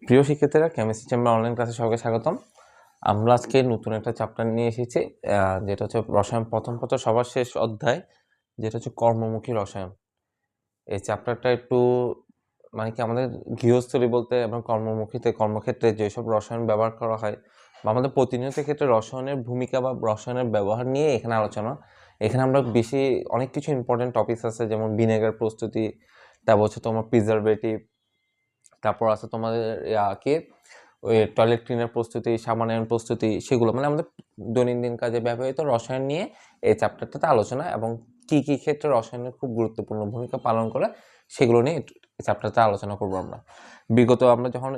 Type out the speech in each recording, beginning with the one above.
প্রিয় শিক্ষার্থীরা, chemistry chamber online ক্লাসে সবাইকে স্বাগতম। আমরা আজকে নতুন একটা চ্যাপ্টার নিয়ে এসেছি, যেটা হচ্ছে রসায়ন প্রথম পত্র সবার শেষ অধ্যায়, যেটা হচ্ছে কর্মমুখী রসায়ন। এই চ্যাপ্টারটা একটু মানে কি আমাদের গৃহস্থলী বলতে এবং কর্মমুখীতে কর্মক্ষেত্রে যেসব রসায়ন ব্যবহার করা হয় বা আমাদের প্রতিনিয়ত ক্ষেত্রে রসায়নের ভূমিকা বা রসায়নের ব্যবহার নিয়ে এখানে আলোচনা। এখানে আমরা বেশি অনেক কিছু ইম্পর্টেন্ট টপিকস আছে, যেমন ভিনেগার প্রস্তুতি, তারপর হচ্ছে তোমার প্রিজারভেটিভ, তারপর আছে তোমাদের কি ওই টয়লেট ক্লিনার প্রস্তুতি, সাবান প্রস্তুতি, সেগুলো মানে আমাদের দৈনন্দিন কাজে ব্যবহৃত রসায়ন নিয়ে এই চ্যাপ্টারটাতে আলোচনা, এবং কি কি ক্ষেত্রে রসায়নের খুব গুরুত্বপূর্ণ ভূমিকা পালন করে সেগুলো নিয়ে চ্যাপ্টারটা আলোচনা করবো আমরা। বিগত আমরা যখন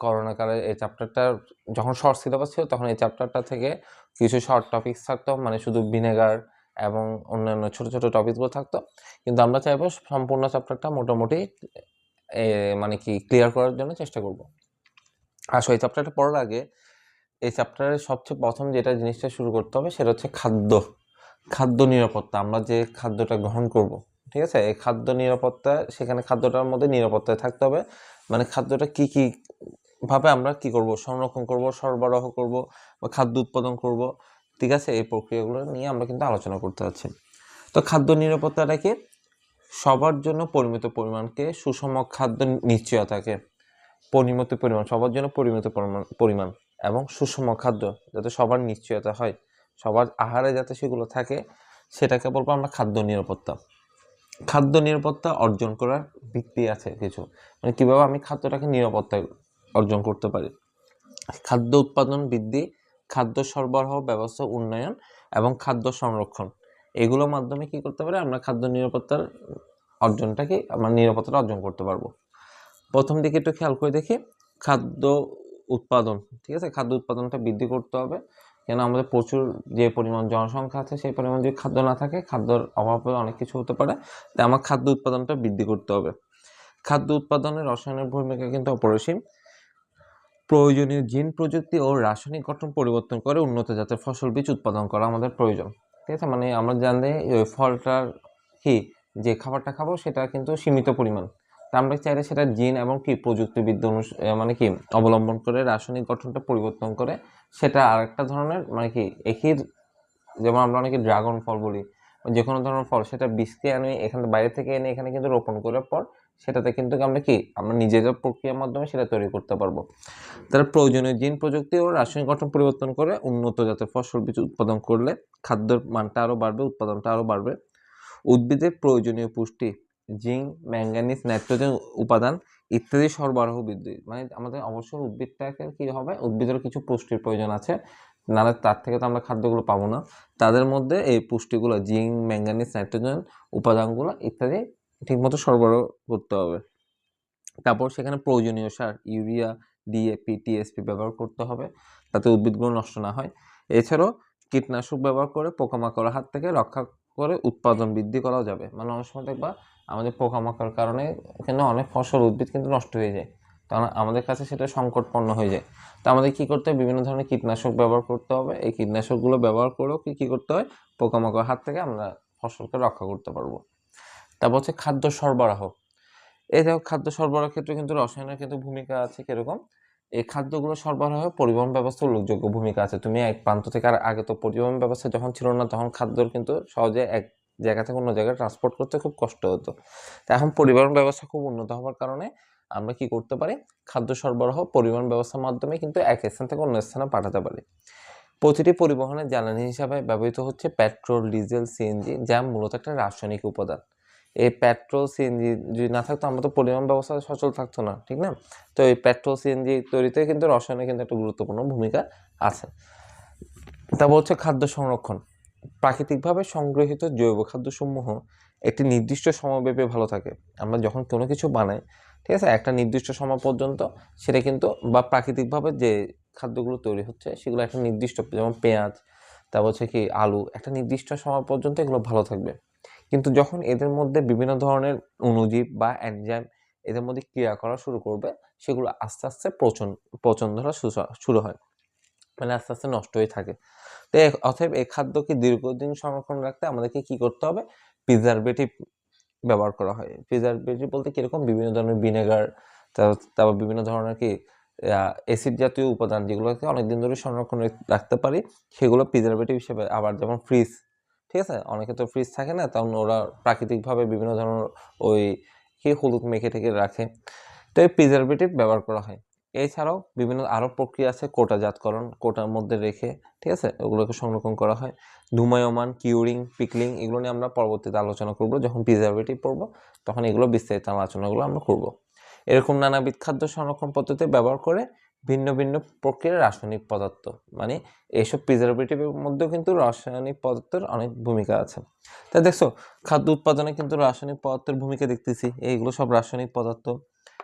করোনা কালে এই চ্যাপ্টারটা যখন শর্ট সিলেবাস ছিল, তখন এই চ্যাপ্টারটা থেকে কিছু শর্ট টপিকস থাকতো, মানে শুধু ভিনেগার এবং অন্যান্য ছোট ছোট টপিকসগুলো থাকতো। কিন্তু আমরা চাইবো সম্পূর্ণ চ্যাপ্টারটা মোটামুটি মানে কি ক্লিয়ার করার জন্য চেষ্টা করব। আসলে এই চ্যাপ্টারটা পড়ার আগে এই চ্যাপ্টারের সবচেয়ে প্রথম যেটা জিনিসটা শুরু করতে হবে সেটা হচ্ছে খাদ্য নিরাপত্তা। আমরা যে খাদ্যটা গ্রহণ করব, ঠিক আছে, এই খাদ্য নিরাপত্তা, সেখানে খাদ্যটার মধ্যে নিরাপত্তায় থাকতে হবে। মানে খাদ্যটা কি কি ভাবে আমরা কি করব, সংরক্ষণ করব, সরবরাহ করব বা খাদ্য উৎপাদন করব, ঠিক আছে, এই প্রক্রিয়াগুলো নিয়ে আমরা কিন্তু আলোচনা করতে যাচ্ছি। তো খাদ্য নিরাপত্তাটা কি? সবার জন্য পরিমিত পরিমাণকে সুষম খাদ্য নিশ্চয়তাকে, পরিমিত পরিমাণ, সবার জন্য পরিমিত পরিমাণ এবং সুষম খাদ্য যাতে সবার নিশ্চয়তা হয়, সবার আহারে যাতে সেগুলো থাকে, সেটাকে বলবো আমরা খাদ্য নিরাপত্তা। খাদ্য নিরাপত্তা অর্জন করার ভিত্তি আছে কিছু, মানে কিভাবে আমি খাদ্যটাকে নিরাপত্তা অর্জন করতে পারি। খাদ্য উৎপাদন বৃদ্ধি, খাদ্য সরবরাহ ব্যবস্থা উন্নয়ন এবং খাদ্য সংরক্ষণ, এগুলোর মাধ্যমে কি করতে পারি আমরা খাদ্য নিরাপত্তার অর্জনটাকে, আমরা নিরাপত্তাটা অর্জন করতে পারবো। প্রথম দিকে একটু খেয়াল করে দেখি, খাদ্য উৎপাদন, ঠিক আছে, খাদ্য উৎপাদনটা বৃদ্ধি করতে হবে, কেন আমাদের প্রচুর যে পরিমাণ জনসংখ্যা আছে সেই পরিমাণ যদি খাদ্য না থাকে, খাদ্যর অভাবে অনেক কিছু হতে পারে, তাই আমার খাদ্য উৎপাদনটা বৃদ্ধি করতে হবে। খাদ্য উৎপাদনে রসায়নের ভূমিকা কিন্তু অপরিসীম। প্রয়োজনীয় জিন প্রযুক্তি ও রাসায়নিক গঠন পরিবর্তন করে উন্নত জাতের ফসল বীজ উৎপাদন করা আমাদের প্রয়োজন, ঠিক আছে। মানে আমরা জানি ওই ফলটার কি, যে খাবারটা খাবো সেটা কিন্তু সীমিত পরিমাণ, তা আমরা চাইলে সেটা জিন এবং কি প্রযুক্তিবিদ্যা মানে কি অবলম্বন করে রাসায়নিক গঠনটা পরিবর্তন করে সেটা আরেকটা ধরনের, মানে কি একই, যেমন আমরা অনেকে ড্রাগন ফল বলি, যে কোনো ধরনের ফল, সেটা বীজকে এনে এখানে বাইরে থেকে এনে এখানে কিন্তু রোপণ করার পর সেটাতে কিন্তু আমরা নিজেদের প্রক্রিয়ার মাধ্যমে সেটা তৈরি করতে পারবো। তারা প্রয়োজনীয় জিন প্রযুক্তি ও রাসায়নিক গঠন পরিবর্তন করে উন্নত জাতের ফসল বীজ উৎপাদন করলে খাদ্যের মানটা আরও বাড়বে, উৎপাদনটা আরও বাড়বে। উদ্ভিদের প্রয়োজনীয় পুষ্টি, জিঙ্ক, ম্যাঙ্গানিজ, নাইট্রোজেন উপাদান ইত্যাদি সরবরাহ বৃদ্ধি, মানে আমাদের অবশ্যই উদ্ভিদটাকে কি হবে, উদ্ভিদের কিছু পুষ্টির প্রয়োজন আছে, নাহলে তার থেকে তো আমরা খাদ্যগুলো পাবো না। তাদের মধ্যে এই পুষ্টিগুলো, জিঙ্ক, ম্যাঙ্গানিজ, নাইট্রোজেন উপাদানগুলো ইত্যাদি ঠিকমতো সরবরাহ করতে হবে। তারপর সেখানে প্রয়োজনীয় সার ইউরিয়া, ডিএপি, টিএসপি ব্যবহার করতে হবে, তাতে উদ্ভিদগুলো নষ্ট না হয়। এছাড়াও কীটনাশক ব্যবহার করে পোকামাকড়ের হাত থেকে রক্ষা করে উৎপাদন বৃদ্ধি করাও যাবে। মানে অনেক সময় দেখবা আমাদের পোকামাকড়ের কারণে কিন্তু অনেক ফসল উদ্ভিদ কিন্তু নষ্ট হয়ে যায়, কারণ আমাদের কাছে সেটা সংকটপন্ন হয়ে যায়। তো আমাদের কি করতে হবে, বিভিন্ন ধরনের কীটনাশক ব্যবহার করতে হবে। এই কীটনাশকগুলো ব্যবহার করেও কি করতে হয়, পোকামাকড়ের হাত থেকে আমরা ফসলকে রক্ষা করতে পারবো। তারপর হচ্ছে খাদ্য সরবরাহ। এই দেখো, খাদ্য সরবরাহের ক্ষেত্রে কিন্তু রসায়নের কিন্তু ভূমিকা আছে কিরকম। এই খাদ্যগুলো সরবরাহে পরিবহন ব্যবস্থা উল্লেখযোগ্য ভূমিকা আছে। তুমি এক প্রান্ত থেকে আর আগে তো পরিবহন ব্যবস্থা যখন ছিল না, তখন খাদ্যর কিন্তু সহজে এক জায়গা থেকে অন্য জায়গায় ট্রান্সপোর্ট করতে খুব কষ্ট হতো। তা এখন পরিবহন ব্যবস্থা খুব উন্নত হওয়ার কারণে আমরা কি করতে পারি, খাদ্য সরবরাহ পরিবহন ব্যবস্থার মাধ্যমে কিন্তু এক স্থান থেকে অন্য স্থানে পাঠাতে পারি। প্রতিটি পরিবহনের জ্বালানি হিসাবে ব্যবহৃত হচ্ছে পেট্রোল, ডিজেল, সিএনজি, যা মূলত একটা রাসায়নিক উপাদান। এই পেট্রোল, সিএনজি যদি না থাকতো, আমরা তো পরিবহন ব্যবস্থা সচল থাকতো না, ঠিক না? তো এই পেট্রোল, সিএনজি তৈরিতে কিন্তু রসায়নের কিন্তু একটা গুরুত্বপূর্ণ ভূমিকা আছে। তারপর হচ্ছে খাদ্য সংরক্ষণ। প্রাকৃতিকভাবে সংগৃহীত জৈব খাদ্যসমূহ একটি নির্দিষ্ট সময়ব্যাপী ভালো থাকে। আমরা যখন কোনো কিছু বানাই, ঠিক আছে, একটা নির্দিষ্ট সময় পর্যন্ত সেটা কিন্তু, বা প্রাকৃতিকভাবে যে খাদ্যগুলো তৈরি হচ্ছে সেগুলো একটা নির্দিষ্ট, যেমন পেঁয়াজ, তারপর হচ্ছে কি আলু, একটা নির্দিষ্ট সময় পর্যন্ত এগুলো ভালো থাকবে। কিন্তু যখন এদের মধ্যে বিভিন্ন ধরনের অণুজীব বা এনজাইম এদের মধ্যে ক্রিয়া করা শুরু করবে, সেগুলো আস্তে আস্তে পচন ধরা শুরু হয়, মানে আস্তে আস্তে নষ্ট হয়ে থাকে। তো অতএব এই খাদ্যকে দীর্ঘদিন সংরক্ষণ রাখতে আমাদেরকে কি করতে হবে, প্রিজারভেটিভ ব্যবহার করা হয়। প্রিজারভেটিভ বলতে কিরকম, বিভিন্ন ধরনের ভিনেগার, তারপর বিভিন্ন ধরনের কি অ্যাসিড জাতীয় উপাদান যেগুলোকে অনেকদিন ধরে সংরক্ষণ রাখতে পারি সেগুলো প্রিজারভেটিভ হিসেবে, আবার যেমন ফ্রিজ, ঠিক আছে, অনেকে তো ফ্রিজ থাকে না, তখন ওরা প্রাকৃতিকভাবে বিভিন্ন ধরনের ওই হলুদ মেখে ঠেকে রাখে, তো এই প্রিজারভেটিভ ব্যবহার করা হয়। এছাড়াও বিভিন্ন আরও প্রক্রিয়া আছে, কোটাজাতকরণ, কোটার মধ্যে রেখে, ঠিক আছে, ওগুলোকে সংরক্ষণ করা হয়। ধূমায়মান, কিউরিং, পিকলিং, এগুলো নিয়ে আমরা পরবর্তীতে আলোচনা করব, যখন প্রিজারভেটিভ পড়বো তখন এগুলো বিস্তারিত আলোচনাগুলো আমরা করব। এরকম নানাবিধ খাদ্য সংরক্ষণ পদ্ধতি ব্যবহার করে ভিন্ন ভিন্ন প্রক্রিয়ার রাসায়নিক পদার্থ, মানে এইসব প্রিজারভেটিভের মধ্যেও কিন্তু রাসায়নিক পদার্থের অনেক ভূমিকা আছে। তাই দেখছো খাদ্য উৎপাদনে কিন্তু রাসায়নিক পদার্থের ভূমিকা দেখতেছি, এইগুলো সব রাসায়নিক পদার্থ,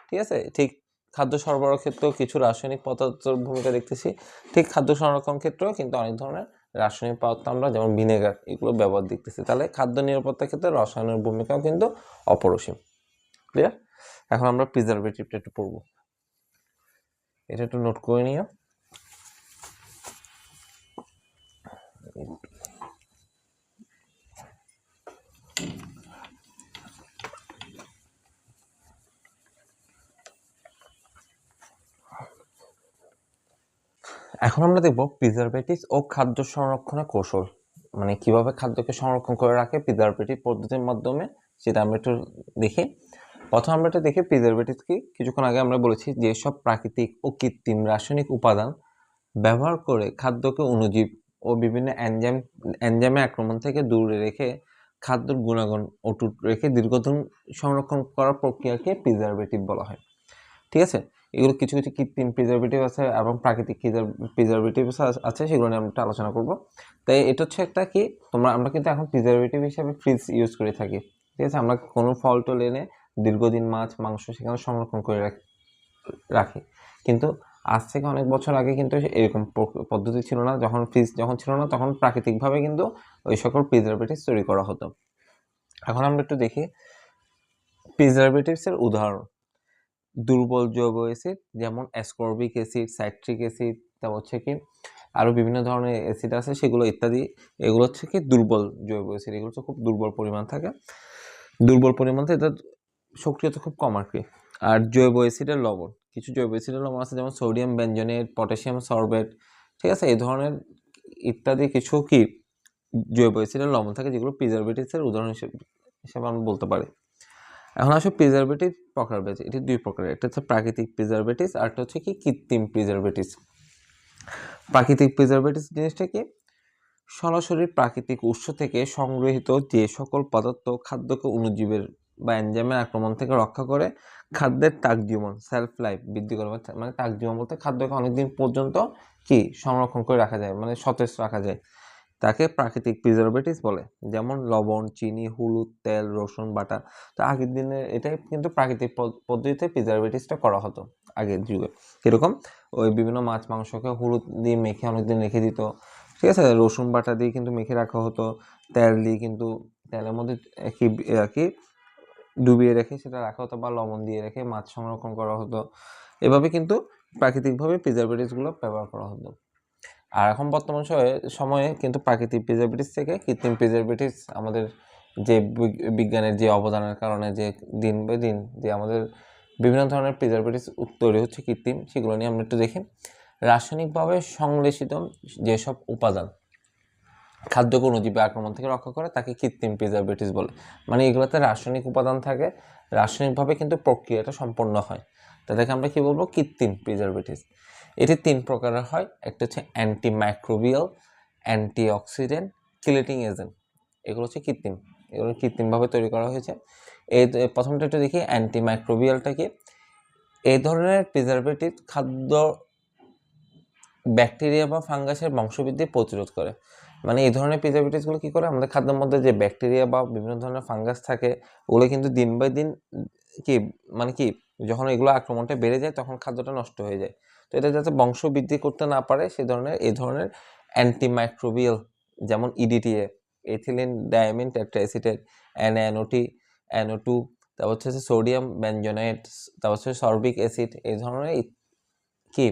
ঠিক আছে। ঠিক খাদ্য সরবরাহ ক্ষেত্রেও কিছু রাসায়নিক পদার্থের ভূমিকা দেখতেছি, ঠিক খাদ্য সংরক্ষণ ক্ষেত্রেও কিন্তু অনেক ধরনের রাসায়নিক পদার্থ আমরা যেমন ভিনেগার এগুলো ব্যবহার দেখতেছি। তাহলে খাদ্য নিরাপত্তার ক্ষেত্রে রসায়নের ভূমিকাও কিন্তু অপরিসীম। ক্লিয়ার? এখন আমরা প্রিজারভেটিভটা একটু পড়বো, এটা একটু নোট করে নিও। এখন আমরা দেখব প্রিজারভেটিভ ও খাদ্য সংরক্ষণের কৌশল, মানে কিভাবে খাদ্যকে সংরক্ষণ করে রাখে প্রিজারভেটিভ পদ্ধতির মাধ্যমে, সেটা আমরা একটু দেখি। প্রথম আমরা এটা দেখি প্রিজারভেটিভ কি। কিছুক্ষণ আগে আমরা বলেছি যে সব প্রাকৃতিক ও কৃত্রিম রাসায়নিক উপাদান ব্যবহার করে খাদ্যকে অণুজীব ও বিভিন্ন এনজাইমের আক্রমণ থেকে দূরে রেখে খাদ্যের গুণাগুণ অটুট রেখে দীর্ঘদিন সংরক্ষণ করার প্রক্রিয়াকে প্রিজারভেটিভ বলা হয়। ঠিক আছে, এগুলো কিছু কিছু কৃত্রিম প্রিজারভেটিভ আছে এবং প্রাকৃতিক প্রিজারভেটিভ আছে, সেগুলো নিয়ে আমরা আলোচনা করব। তাই এটা হচ্ছে একটা কি, আমরা কিন্তু এখন প্রিজারভেটিভ হিসেবে ফ্রিজ ইউজ করে থাকি, ঠিক আছে। আমরা কোনো ফল টল এনে দীর্ঘদিন মাছ মাংস সেখানে সংরক্ষণ করে রাখি, কিন্তু আজ থেকে অনেক বছর আগে কিন্তু এরকম পদ্ধতি ছিল না। ফ্রিজ ছিল না তখন প্রাকৃতিকভাবে কিন্তু ওই সকল প্রিজারভেটিভ তৈরি করা হতো। এখন আমরা একটু দেখি প্রিজারভেটিভসের উদাহরণ। দুর্বল জৈব অ্যাসিড যেমন অ্যাসকর্বিক অ্যাসিড, সাইট্রিক অ্যাসিড, তারপর হচ্ছে কি আরও বিভিন্ন ধরনের অ্যাসিড আছে সেগুলো ইত্যাদি, এগুলো হচ্ছে কি দুর্বল জৈব অ্যাসিড, এগুলো হচ্ছে খুব দুর্বল পরিমাণ থাকে, দুর্বল পরিমাণ থেকে এটা সক্রিয়তা খুব কম আর কি। আর জৈব অ্যাসিডের লবণ, কিছু জৈব অ্যাসিডের লবণ আছে যেমন সোডিয়াম বেনজোনেট, পটাশিয়াম সরবেট, ঠিক আছে, এই ধরনের ইত্যাদি কিছু কি জৈব অ্যাসিডের লবণ থাকে যেগুলো প্রিজারভেটিভসের উদাহরণ হিসেবে আমরা বলতে পারি। এখন আসলে প্রিজারভেটিভ প্রকার বেঁচে, এটি দুই প্রকার, একটা হচ্ছে প্রাকৃতিক প্রিজারভেটিভস আর একটা হচ্ছে কি কৃত্রিম প্রিজারভেটিভস। প্রাকৃতিক প্রিজারভেটিভস জিনিসটা কি, সরাসরি প্রাকৃতিক উৎস থেকে সংগৃহীত যে সকল পদার্থ খাদ্যকে অণুজীবের বা এনজাইমের আক্রমণ থেকে রক্ষা করে খাদ্যের তাকজীবন সেলফ লাইফ বৃদ্ধি করে, মানে তাকজীবন বলতে খাদ্যকে অনেকদিন পর্যন্ত কি সংরক্ষণ করে রাখা যায়, মানে সতেজ রাখা যায়, তাকে প্রাকৃতিক প্রিজারভেটিভস বলে। যেমন লবণ, চিনি, হলুদ, তেল, রসুন বাটা। তো আগের দিনে এটাই কিন্তু প্রাকৃতিক পদ্ধতিতে প্রিজারভেটিভসটা করা হতো আগের যুগে। কীরকম, ওই বিভিন্ন মাছ মাংসকে হলুদ দিয়ে মেখে অনেকদিন রেখে দিত, ঠিক আছে, রসুন বাটা দিয়ে কিন্তু মেখে রাখা হতো, তেল দিয়ে কিন্তু তেলের মধ্যে কি ডুবিয়ে রেখে সেটা রাখা হতো, বা লবণ দিয়ে রেখে মাছ সংরক্ষণ করা হতো। এভাবে কিন্তু প্রাকৃতিকভাবে প্রিজারভেটিভসগুলো ব্যবহার করা হতো। আর এখন বর্তমান সময়ে কিন্তু প্রাকৃতিক প্রিজারভেটিভস থেকে কৃত্রিম প্রিজারভেটিভস আমাদের যে বিজ্ঞানের যে অবদানের কারণে যে দিন বাই দিন যে আমাদের বিভিন্ন ধরনের প্রিজারভেটিভস তৈরি হচ্ছে কৃত্রিম, সেগুলো নিয়ে আমরা একটু দেখি। রাসায়নিকভাবে সংশ্লেষিত যেসব উপাদান খাদ্যকে অণুজীবের আক্রমণ থেকে রক্ষা করে তাকে কৃত্রিম প্রিজারভেটিভস বলে। মানে এগুলোতে রাসায়নিক উপাদান থাকে, রাসায়নিকভাবে কিন্তু প্রক্রিয়াটা সম্পন্ন হয়, তাদেরকে আমরা কি বলবো, কৃত্রিম প্রিজারভেটিভস। এটি তিন প্রকারের হয়, একটা হচ্ছে অ্যান্টিমাইক্রোবিয়াল, অ্যান্টিঅক্সিডেন্ট, কিলেটিং এজেন্ট। এগুলো হচ্ছে কৃত্রিম, এগুলো কৃত্রিমভাবে তৈরি করা হয়েছে। এই প্রথমটা একটু দেখি অ্যান্টিমাইক্রোবিয়ালটা কি। এই ধরনের প্রিজারভেটিভ খাদ্য ব্যাকটেরিয়া বা ফাঙ্গাসের বংশবৃদ্ধি প্রতিরোধ করে। মানে এই ধরনের প্রিজারভেটিভসগুলো কী করে, আমাদের খাদ্যের মধ্যে যে ব্যাকটেরিয়া বা বিভিন্ন ধরনের ফাঙ্গাস থাকে ওগুলো কিন্তু দিন বাই দিন কি মানে কি যখন এগুলো আক্রমণটা বেড়ে যায় তখন খাদ্যটা নষ্ট হয়ে যায়। তো এটা যাতে বংশ বৃদ্ধি করতে না পারে এই ধরনের অ্যান্টিমাইক্রোবিয়াল, যেমন EDTA, ethylene diamine টেট্রাএসিটেট, NaNO2, NO2, তারপর হচ্ছে সোডিয়াম বেনজোনেট, তারপর হচ্ছে সরবিক অ্যাসিড, এই ধরনের কি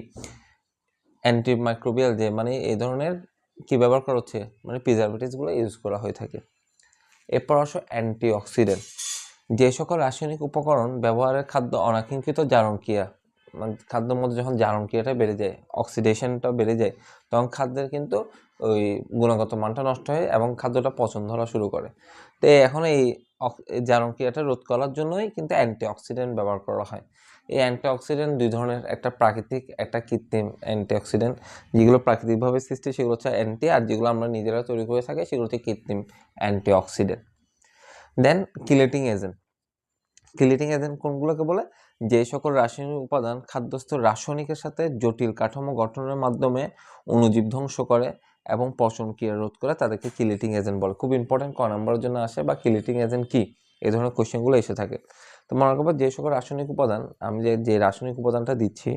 অ্যান্টিমাইক্রোবিয়াল যে মানে এই ধরনের কি ব্যবহার করা হচ্ছে, মানে প্রিজারভেটিভসগুলো ইউজ করা হয়ে থাকে। এরপর আসো অ্যান্টিঅক্সিডেন্ট, যে সকল রাসায়নিক উপকরণ ব্যবহারের খাদ্য অনাকাঙ্ক্ষিত জারণ ক্রিয়া মানে খাদ্যের মধ্যে যখন জারণ ক্রিয়াটা বেড়ে যায়, অক্সিডেশনটা বেড়ে যায়, তখন খাদ্যের কিন্তু ওই গুণগত মানটা নষ্ট হয় এবং খাদ্যটা পচন ধরা শুরু করে। তো এখন এই জারণ ক্রিয়াটা রোধ করার জন্যই কিন্তু অ্যান্টিঅক্সিডেন্ট ব্যবহার করা হয়। এই অ্যান্টিঅক্সিডেন্ট দুই ধরনের, একটা প্রাকৃতিক, একটা কৃত্রিম অ্যান্টিঅক্সিডেন্ট। যেগুলো প্রাকৃতিকভাবে সৃষ্টি সেগুলো হচ্ছে অ্যান্টি, আর যেগুলো আমরা নিজেরা তৈরি করে থাকি সেগুলো হচ্ছে কৃত্রিম অ্যান্টিঅক্সিডেন্ট। দেন কিলেটিং এজেন্ট। কিলেটিং এজেন্ট কোনগুলোকে বলে? যে সকল রাসায়নিক উপাদান খাদ্যস্থ রাসায়নিকের সাথে জটিল কাঠামো গঠনের মাধ্যমে অণুজীব ধ্বংস করে এবং পচন ক্রিয়া রোধ করে তাদেরকে কিলেটিং এজেন্ট বলে। খুব ইম্পর্টেন্ট, ক নাম্বারের জন্য আসে বা কিলেটিং এজেন্ট কি, এই ধরনের কোয়েশ্চেনগুলো এসে থাকে। তো মনে রাখবো যে সকল রাসায়নিক উপাদান, আমি যে রাসায়নিক উপাদানটা দিচ্ছি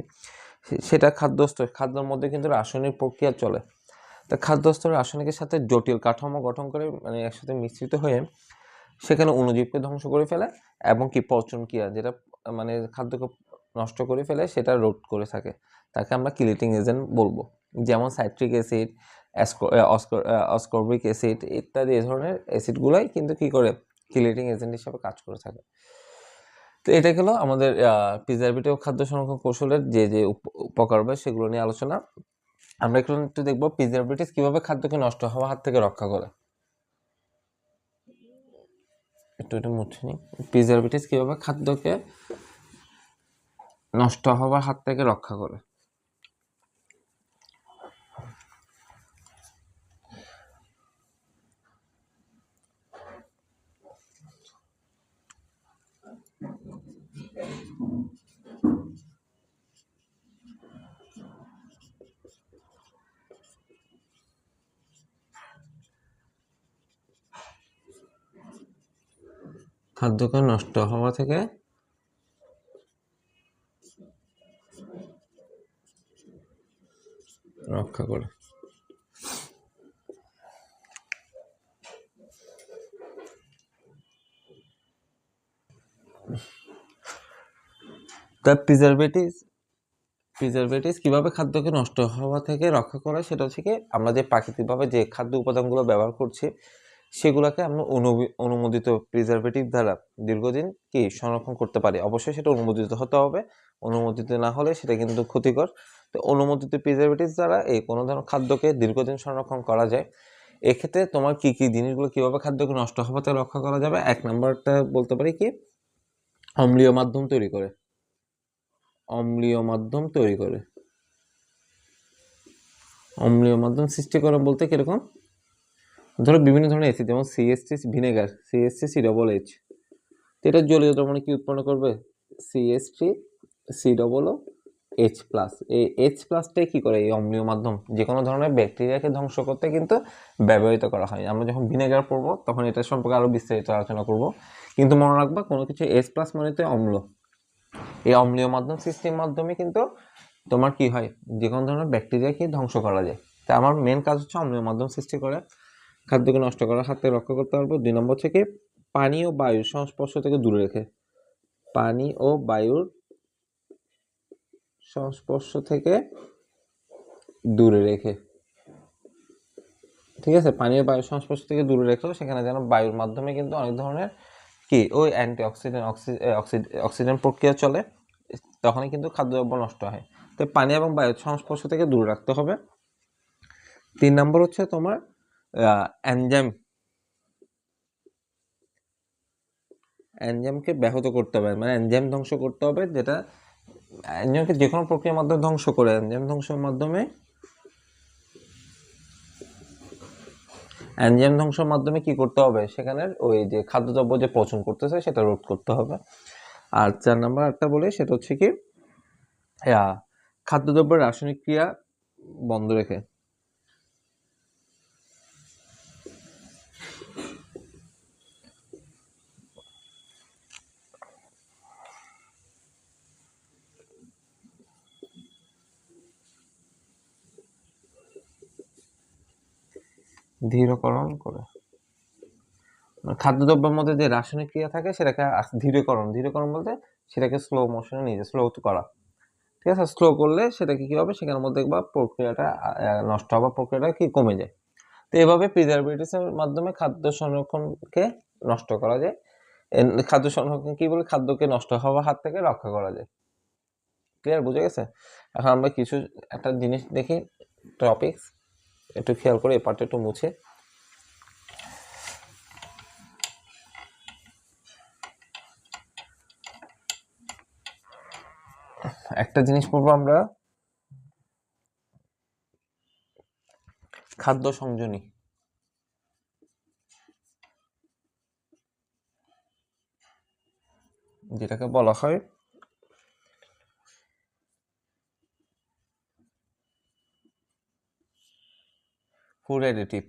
সেটা খাদ্যের মধ্যে কিন্তু রাসায়নিক প্রক্রিয়া চলে। তা খাদ্যস্থ রাসায়নিকের সাথে জটিল কাঠামো গঠন করে, মানে একসাথে মিশ্রিত হয়ে সেখানে অণুজীবকে ধ্বংস করে ফেলে এবং কি পচন ক্রিয়া, যেটা মানে খাদ্যকে নষ্ট করে ফেলে, সেটা রোধ করে থাকে, তাকে আমরা কিলেটিং এজেন্ট বলবো। যেমন সাইট্রিক অ্যাসিড, অসকর্বিক অ্যাসিড ইত্যাদি এই ধরনের অ্যাসিডগুলোই কিন্তু কি করে, কিলেটিং এজেন্ট হিসেবে কাজ করে থাকে। তো এটা গেলো আমাদের প্রিজারভেটিভ খাদ্য সংরক্ষণ কৌশলের যে উপকার হবে সেগুলো নিয়ে আলোচনা। আমরা একটু দেখবো প্রিজারভেটিভ কিভাবে খাদ্যকে নষ্ট হওয়ার হাত থেকে রক্ষা করে। এটা মুছে নিই। প্রিজারভেটিভ কিভাবে খাদ্যকে নষ্ট হওয়ার হাত থেকে রক্ষা করে। খাদ্যকে নষ্ট হওয়া থেকে রক্ষা করে। তার প্রিজারভেটিভ কিভাবে খাদ্যকে নষ্ট হওয়া থেকে রক্ষা করে, সেটা হচ্ছে কি, আমরা যে প্রাকৃতিকভাবে যে খাদ্য উপাদানগুলো ব্যবহার করছি সেগুলোকে আমরা অনুমোদিত প্রিজারভেটিভ দ্বারা দীর্ঘদিন কি সংরক্ষণ করতে পারি। অবশ্যই সেটা অনুমোদিত হতে হবে, অনুমোদিত না হলে সেটা কিন্তু ক্ষতিকর। তো অনুমোদিত প্রিজারভেটিভ দ্বারা এই কোনো ধরনের খাদ্যকে দীর্ঘদিন সংরক্ষণ করা যায়। এক্ষেত্রে তোমার কি কি জিনিসগুলো কিভাবে খাদ্যকে নষ্ট হওয়া থেকে রক্ষা করা যাবে, এক নাম্বারটা বলতে পারি কি, অম্লীয় মাধ্যম তৈরি করে। অম্লীয় মাধ্যম তৈরি করে, অম্লীয় মাধ্যম সৃষ্টি করে বলতে কিরকম, ধরো বিভিন্ন ধরনের অ্যাসিড, যেমন CH3 ভিনেগার, CH3COOH, তো এটা জলীয় দ্রবণে কি উৎপন্ন করবে, CH3COOH+। এই H+টাই কি করে, এই অম্লীয় মাধ্যম যে কোনো ধরনের ব্যাকটেরিয়াকে ধ্বংস করতে কিন্তু ব্যবহৃত করা হয়। আমরা যখন ভিনেগার পড়বো তখন এটা সম্পর্কে আরো বিস্তারিত আলোচনা করব, কিন্তু মনে রাখবা কোনো কিছু H+ মানে তো অম্ল। এই অম্লীয় মাধ্যম সৃষ্টির মাধ্যমে কিন্তু তোমার কি হয়, যে কোনো ধরনের ব্যাকটেরিয়াকে ধ্বংস করা যায়। তা আমার মেন কাজ হচ্ছে অম্লীয় মাধ্যম সৃষ্টি করে খাদ্যকে নষ্ট করার হাত থেকে রক্ষা করতে পারবো। 2 নম্বর থেকে পানি ও বায়ুর সংস্পর্শ থেকে দূরে রেখে, পানি ও বায়ুর সংস্পর্শ থেকে দূরে রেখে, ঠিক আছে, পানি ও বায়ুর সংস্পর্শ থেকে দূরে রেখেও সেখানে যেন বায়ুর মাধ্যমে কিন্তু অনেক ধরনের কি ওই অক্সিডেন্ট প্রক্রিয়া চলে, তখনই কিন্তু খাদ্যদ্রব্য নষ্ট হয়। তো পানি এবং বায়ুর সংস্পর্শ থেকে দূরে রাখতে হবে। 3 নম্বর হচ্ছে তোমার এনজাইমকে ব্যাহত করতে হবে, মানে এনজাইম ধ্বংস করতে হবে, যেটা এনজাইমকে যে কোনো প্রক্রিয়ার মাধ্যমে ধ্বংস করে, এনজাইম ধ্বংসের মাধ্যমে কি করতে হবে, সেখানে ওই যে খাদ্যদ্রব্য যে পচন করতেছে সেটা রোধ করতে হবে। আর 4 নম্বর একটা বলে, সেটা হচ্ছে কি খাদ্যদ্রব্যের রাসায়নিক ক্রিয়া বন্ধ রেখে, ধীরকরণ করে। খাদ্যদ্রব্যের মধ্যে যে রাসায়নিক ক্রিয়া থাকে সেটাকে ধীরকরণ বলতে সেটাকে স্লো মোশনে নিয়ে যায়, স্লো করা, ঠিক আছে। স্লো করলে সেটাকে কি হবে, সেখানের মধ্যে দেখবা প্রক্রিয়াটা নষ্ট হওয়ার প্রক্রিয়াটা কি কমে যায়। তো এভাবে প্রিজারভেটিভসের মাধ্যমে খাদ্য সংরক্ষণকে নষ্ট করা যায়। খাদ্য সংরক্ষণ কি বলে, খাদ্যকে নষ্ট হওয়ার হাত থেকে রক্ষা করা যায়। ক্লিয়ার, বুঝে গেছে? এখন আমরা কিছু একটা জিনিস দেখি, টপিকস একটু খেয়াল করে এই পার্টটা একটু মুছে। একটা জিনিস পড়বো আমরা, খাদ্য সংযোজনী। যেটাকে বলা হয় ফুড অ্যাডিটিভ।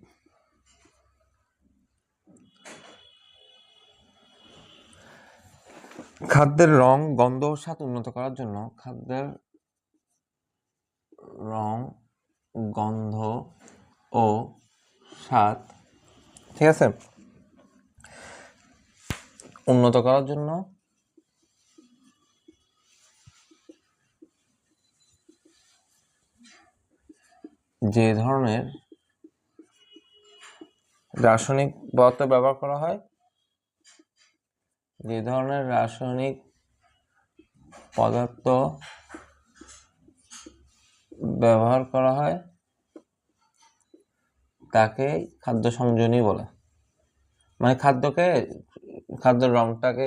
খাদ্যের রং, গন্ধ ও স্বাদ উন্নত করার জন্য খাদ্যের রং, গন্ধ ও স্বাদ, ঠিক আছে, উন্নত করার জন্য যে ধরনের রাসায়নিক পদার্থ ব্যবহার করা হয়, যে ধরনের রাসায়নিক পদার্থ ব্যবহার করা হয় তাকে খাদ্য সংযোজনী বলে। মানে খাদ্যের রংটাকে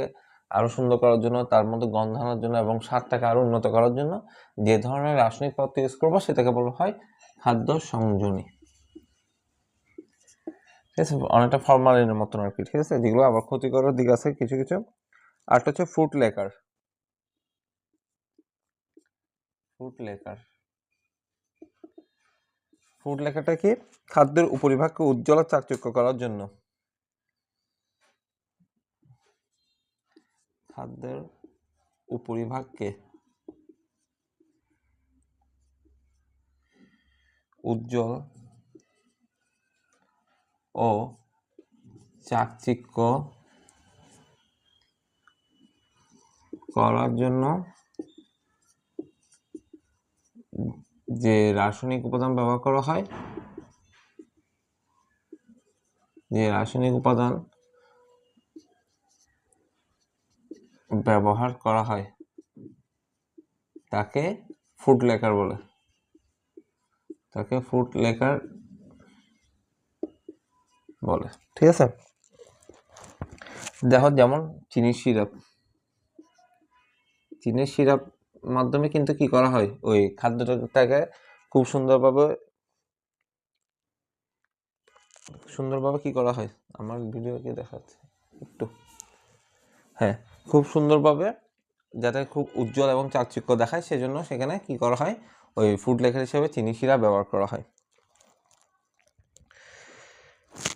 আরো সুন্দর করার জন্য, তার মধ্যে গন্ধ আনার জন্য এবং স্বাদটাকে আরো উন্নত করার জন্য যে ধরনের রাসায়নিক পদার্থ ইউজ করবো সেটাকে বলা হয় খাদ্য সংযোজনী। ঠিক আছে, অনেকটা ফরমালিনের মতন আর কি। ঠিক আছে, যেগুলো আবার ক্ষতিকর দিক আছে কিছু কিছু। আরটা হচ্ছে ফুড লেকার। ফুড লেকারটা কি? খাদ্যের উপরিভাগকে উজ্জ্বল ও চাকচিক্য করার জন্য, খাদ্যের উপরিভাগকে উজ্জ্বল ও চাকচিক্য করার জন্য যে রাসায়নিক উপাদান ব্যবহার করা হয়, যে রাসায়নিক উপাদান ব্যবহার করা হয় তাকে ফুড লেকার বলে। তাকে ফুড লেকার বলে। ঠিক আছে, দেখো যেমন চিনির সিরাপ মাধ্যমে কিন্তু কি করা হয়, ওই খাদ্যটাকে খুব সুন্দরভাবে কি করা হয়, আমার ভিডিও কি দেখাচ্ছে একটু, হ্যাঁ, খুব সুন্দরভাবে যাতে খুব উজ্জ্বল এবং চাকচিক্য দেখায় সেজন্য সেখানে কি করা হয়, ওই ফুড লেকার হিসেবে চিনি সিরাপ ব্যবহার করা হয়।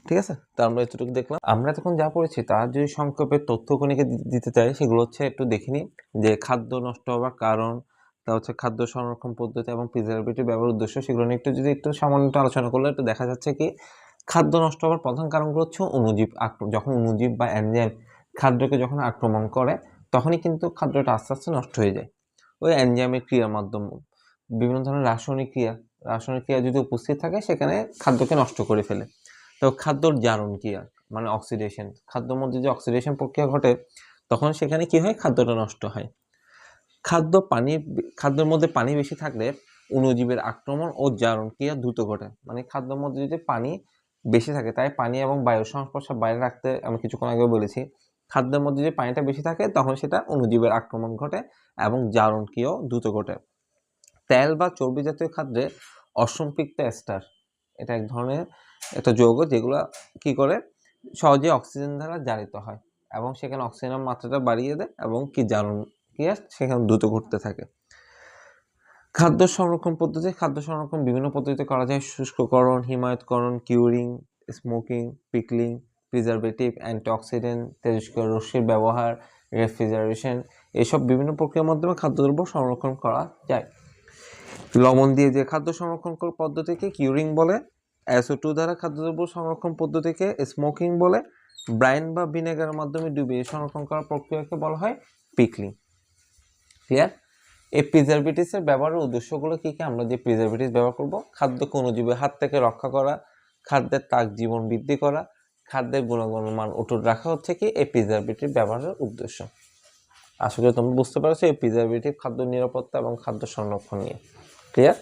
ঠিক আছে, তো আমরা এতটুকু দেখলাম। আমরা তখন যা পড়েছি তার যদি সংক্ষেপে তথ্যকণিকে দিতে চাই, সেগুলো হচ্ছে একটু দেখিনি যে খাদ্য নষ্ট হওয়ার কারণ, তা হচ্ছে খাদ্য সংরক্ষণ পদ্ধতি এবং প্রিজারভেটিভ ব্যবহার উদ্দেশ্য, সেগুলো নিয়ে একটু সামান্য আলোচনা করলে একটু দেখা যাচ্ছে কি খাদ্য নষ্ট হওয়ার প্রধান কারণগুলো হচ্ছে অণুজীব যখন অণুজীব বা এনজাইম খাদ্যকে যখন আক্রমণ করে তখনই কিন্তু খাদ্যটা আস্তে আস্তে নষ্ট হয়ে যায়। ওই এনজাইমের ক্রিয়ার মাধ্যমে বিভিন্ন ধরনের রাসায়নিক ক্রিয়া যদি উপস্থিত থাকে সেখানে খাদ্যকে নষ্ট করে ফেলে। তো খাদ্যর জারণ ক্রিয়া মানে অক্সিডেশন, খাদ্যের মধ্যে যে অক্সিডেশন প্রক্রিয়া ঘটে তখন সেখানে কি হয়, খাদ্যটা নষ্ট হয়। খাদ্যের মধ্যে পানি বেশি থাকলে অণুজীবের আক্রমণ ও জারণ ক্রিয়া দ্রুত ঘটে। মানে খাদ্যের মধ্যে যদি পানি বেশি থাকে, তাই পানি এবং বায়ুর সংস্পর্শ বাইরে রাখতে আমি কিছুক্ষণ আগে বলেছি, খাদ্যের মধ্যে যদি পানিটা বেশি থাকে তখন সেটা অণুজীবের আক্রমণ ঘটে এবং জারণ ক্রিয়াও দ্রুত ঘটে। তেল বা চর্বি জাতীয় খাদ্যে অসম্পৃক্ত এস্টার, এটা এক ধরনের একটা যৌগ যেগুলো কি করে সহজে অক্সিজেন দ্বারা জারিত হয় এবং সেখানে অক্সিজেনের মাত্রাটা বাড়িয়ে দেয় এবং কি জারণ ক্রিয়া সেখানে দ্রুত ঘটতে থাকে। খাদ্য সংরক্ষণ বিভিন্ন পদ্ধতিতে করা যায়। শুষ্ককরণ, হিমায়িতকরণ, curing, smoking, pickling, preservative, antioxidant, তেজস্ক্রিয় রশ্মির ব্যবহার, রেফ্রিজারেশন, এসব বিভিন্ন প্রক্রিয়ার মাধ্যমে খাদ্যদ্রব্য সংরক্ষণ করা যায়। লবণ দিয়ে যে খাদ্য সংরক্ষণ পদ্ধতিকে কিউরিং বলে, SO2 দ্বারা খাদ্যদ্রব্য সংরক্ষণ পদ্ধতিকে স্মোকিং বলে, ব্রাইন বা ভিনেগারের মাধ্যমে ডুবিয়ে সংরক্ষণ করার প্রক্রিয়াকে বলা হয় পিকলিং। ক্লিয়ার? এই প্রিজারভেটিভসের ব্যবহারের উদ্দেশ্যগুলো কি কি? আমরা যে প্রিজারভেটিভ ব্যবহার করব, খাদ্যকে অণুজীবের হাত থেকে রক্ষা করা, খাদ্যের তাক জীবন বৃদ্ধি করা, খাদ্যের গুণগত মান অটুট রাখা হচ্ছে কি এই প্রিজারভেটিভ ব্যবহারের উদ্দেশ্য। আশা করি তোমরা বুঝতে পারছো এই প্রিজারভেটিভ খাদ্য নিরাপত্তা এবং খাদ্য সংরক্ষণ নিয়ে। ক্লিয়ার?